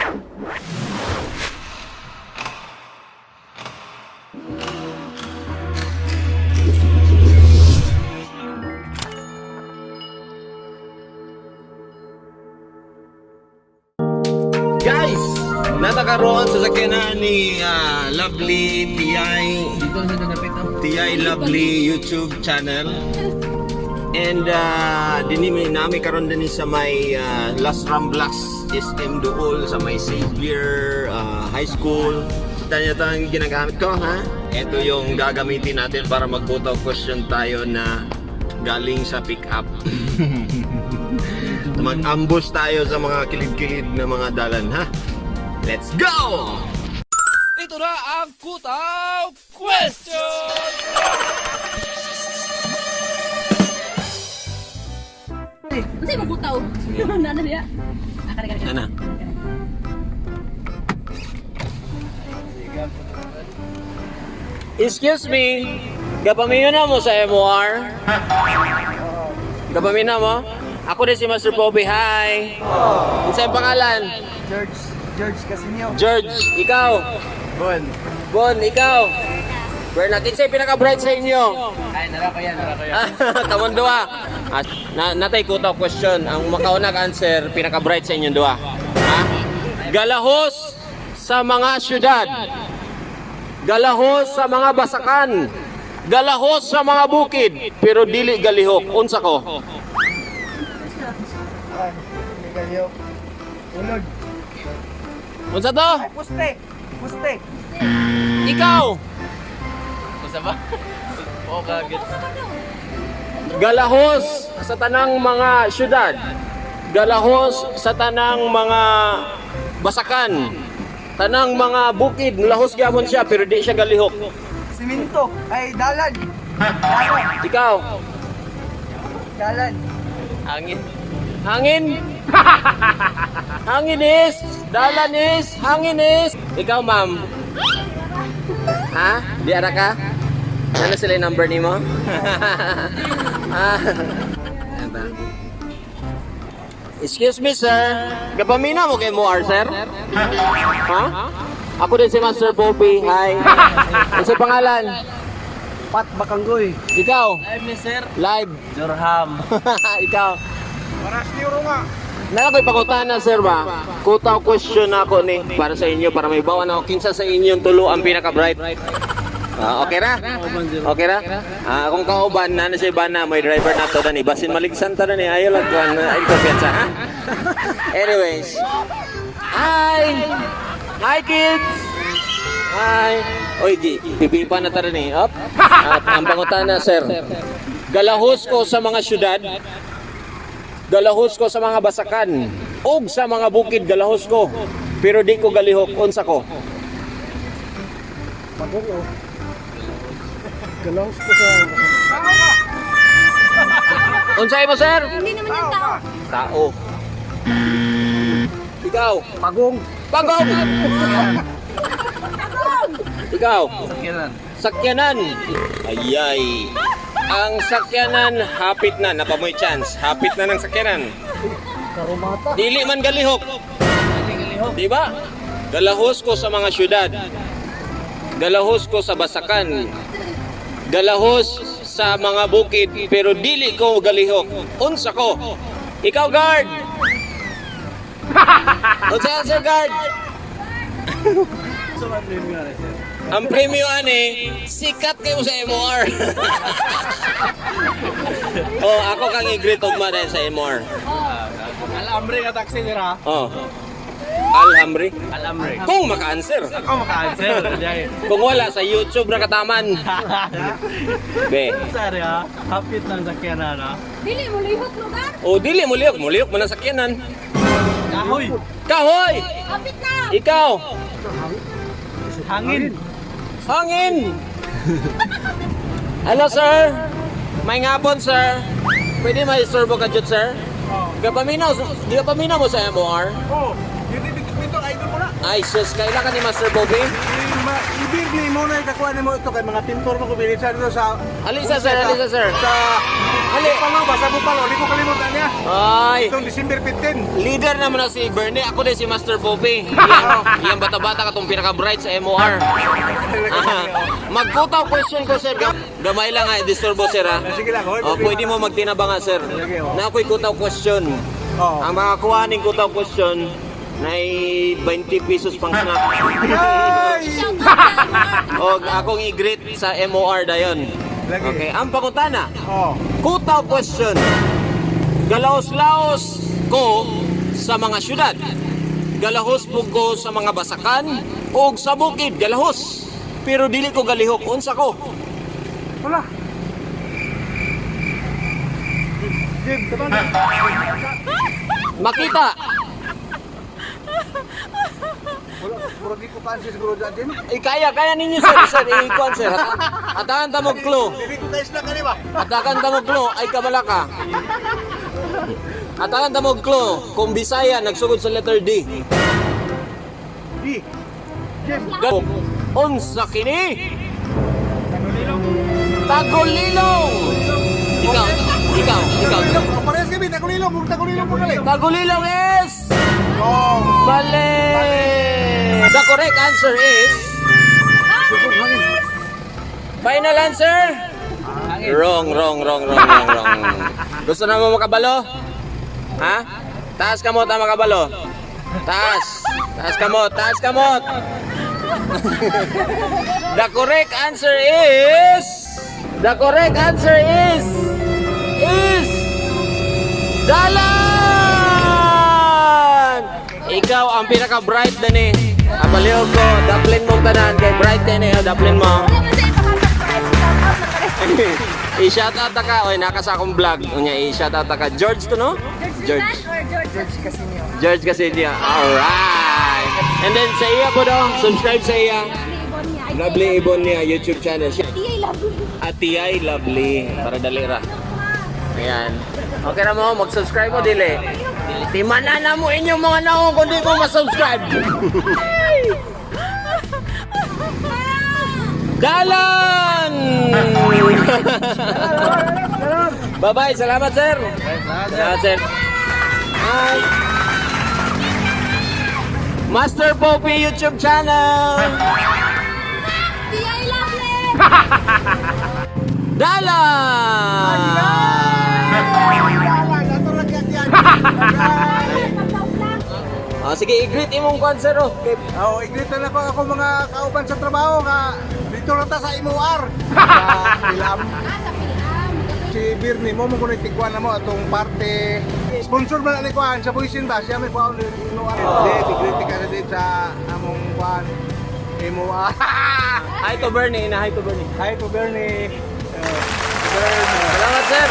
Guys, natakaroon sa sakyanan ni Lovely TI Lovely YouTube channel. And dinimi nami karon din sa may Las Ramblas SM Duol sa may Xavier High School. Tanya tang ginagamit ko, ha? Ito yung gagamitin natin para mag-photo question tayo na galing sa pick-up. Mag-ambush tayo sa mga kilid-kilid na mga dalan, ha? Let's go! Ito na ang Kutaw Question! Kasi magkutaw. Nana niya. Ano? Excuse me, gapamina mo sa MOR? Gapamina mo? Ako din si Master Bobby, hi! Ano sa'yo pangalan? George Casinio. George, ikaw? Bon, ikaw? Bernard, sa'yo pinaka-bright sa inyo? Ay, nara ko yan. Kamon duwa. Natay kutaw question. Ang makaunag answer, pinaka-bright sa inyong duwa. Ha? Galahos sa mga syudad. Galahos sa mga basakan. Galahos sa mga bukid. Pero dili galihok. Unsa ko? Galyo. Ulod. Unsa to? Ay, puste. Ikaw? Basta ba? Oo, kagit. Galahos sa tanang mga syudad. Galahos sa tanang mga basakan. Tanang mga bukid. Lahos gyapon siya pero di siya galihok. Siminto. Ay, dalan. Ikaw? Dalan. Hangin. Hangin? Hangin is, dalan is, hangin is. Ikaw, ma'am? Ha? Di ara ka? Ano sila yung number ni mo? Excuse me, sir. Gapamina mo kay Moar, sir? Ha? Ako din si Master Bobby. Hi. Ano sa pangalan? Pat Bakanggoy. Ikaw? Live ni sir. Live. Jorham. Ikaw? Paras niyo nga. Nala ko'y pangutana, sir ba? Kutaw question ako ni para sa inyo, para may bawan ako. Kinsa sa inyong tulo ang pinaka-bright? Okay na? Okay na? Kung kauban na siya ba na may driver na to dani, basin maligsan ta ni ayaw lang kuan na kumpiyansa, ha? Anyways. Hi kids. Hi. Oy, pipipa na ta ni. Up. At ang pangutana, sir. Galahos ko sa mga syudad. Galahos ko sa mga basakan. Og sa mga bukid galahos ko. Pero di ko galihok. Unsa ko? Pagong. Galahos ko sa... Unsay mo, sir? Hindi naman yung tao. Tao. Ikaw? Pagong. Pagong! Ikaw? Sakyanan. Sakyanan. Ayay. Ang sakyanan, hapit na. Napamoy chance. Hapit na ng sakyanan. Karumata. Dili man galihok. Diba? Galahos ko sa mga syudad. Galahos ko sa basakan. Galahos sa mga bukid. Pero dili ko galihok. Unsa ko? Ikaw, guard! Unsa answer, guard? Ang premyo ani, sikat kayo sa MOR. Oh, ako kang i-greet ugma dahil sa MOR. Alambre ka taxi nira. Oh. Alhamri. Alambre. Kung maka-answer. Ako maka-answer. Kung wala, sa YouTube na kataman. Be. Sorry ha. Hapit ng sakyanan ha. Dili mo lihok lugar. O, dili mo liyok. Muliyok mo na sakyanan. Kahoy. Kahoy! Kapit na. Ikaw! Hangin. Hangin! Hello, sir. May ngapon, sir. Pwede may servo ka dyan, sir? Di ka paminaw mo sa MOR? Oh, yun dito idol mo na. Ay, sus. Kailan ka ni Master Bobby? ibig ni mo na ikakuha ni mo ito kay mga pintor mo kubilisan dito sa... Alisa sir, alisa sir. Sa... Ali. Bupalo ba? Sa Bupalo, di ko kalimutan niya. Ay, Itong December 15. leader naman na si Bernie. Ako din si Master Poppy. Yan bata-bata katong pinaka-bright sa MOR. Magkutaw question ko sir. Gamay lang ha, disturbo sir ha. Sige lang, hoy. Oh, pwede mo magtinabang ha sir. Sige, oh. Na ako'y kutaw question. Oo. Ang mga kuhaning kutaw question na 20 pesos pang snack. Ay! Shout out sa O akong i-greet sa MOR dayon. Lagi. Okay, ang pangutana. Oo. Kutaw question. Galaos-laos ko sa mga syudad. Galahos po ko sa mga basakan o sa bukid galahos. Pero dili ko galihok unsa ko. Wala. Jim, taban. Makita. Wala, puro di ko kansi siguro dyan, Jim. Kaya ninyo sir, sir, ikuan sir. Atakan ta mo clue. Hindi ko tayo snack ka, ba? Atakan ta mo clue ay kabalaka. Atakan ta mo clue kung Bisaya nagsugod sa letter D. Di. Jim. Go. Unsa kini? Tagulilong. Ikaw. Tagulilong. Parehas kami, tagulilong. Tagulilong po galing. Tagulilong is Oo. mali. The correct answer is final answer. Wrong. Gusto na mo makabalo? Ha? Taas kamot ang makabalo. Taas kamot. The correct answer is Dalan! Ikaw ang pinaka-bright na ni. Abaliw ko, daplin mong tanan kay bright din eh, daplin mo. Wala man sa ipakasarprise. Shout out na kare. I-shout out ka, oy naka sa akong vlog. Unya i-shout out ka. George to no? George or George Casinio? George kasi niya. Alright. And then sa iya po daw, subscribe sa iya. Lovely Ibon niya YouTube channel. Tiyay lovely. At TI Lovely para dalira. Ayan. Okay na mo, mag-subscribe mo dili. Timanan na mo inyong mga naong kung di mo ma-subscribe. Dalan! Bye-bye, salamat sir. Salamat sir. Hi. Master Poppy YouTube channel. Tiyay lovely. Dalan! Ah, sige, i-greet imong concert oh. Oo, i-greet na ako mga kauban sa trabaho ka. Dito lang ta sa MOR. Sa Pilam. Sa Pilam. Si Birnie mo mo kuno tigwan na mo atong parte. Sponsor man ni kuan sa Buisin ba? Siya may kuan ni MOR. Di i-greet ka na din sa among kuan MOR. Hi to Bernie, hi to Bernie. Hi to Bernie. Salamat sir.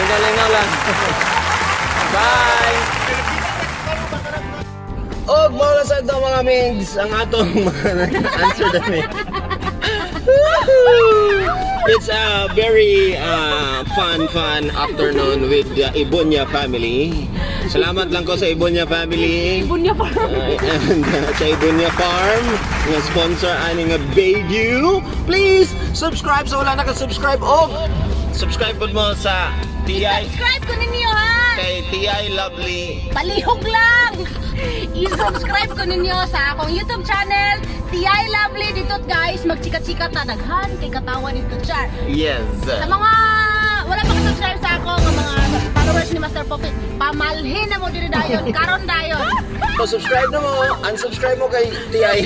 Lingaw lang. Bye. Og mawala sa ito mga mings ang atong mga answer dami. It's a very fun afternoon with the Ibonya family. Salamat lang ko sa Ibonya family. Bunya pa. And sa Ibonya Farm nga sponsor ani nga Bayview. Please subscribe sa wala naka-subscribe og subscribe pod mo sa TI Subscribe ko ninyo ha. kay TI Lovely. Palihog lang. I-subscribe ko ninyo sa akong YouTube channel, TI Lovely dito guys. Magchika-chika ta daghan kay katawan dito char. Yes. Sa mga wala pa ka-subscribe sa ako ng mga followers ni Master Poppy, pamalhin na mo diri dayon, karon dayon. So subscribe na mo, unsubscribe mo kay TI.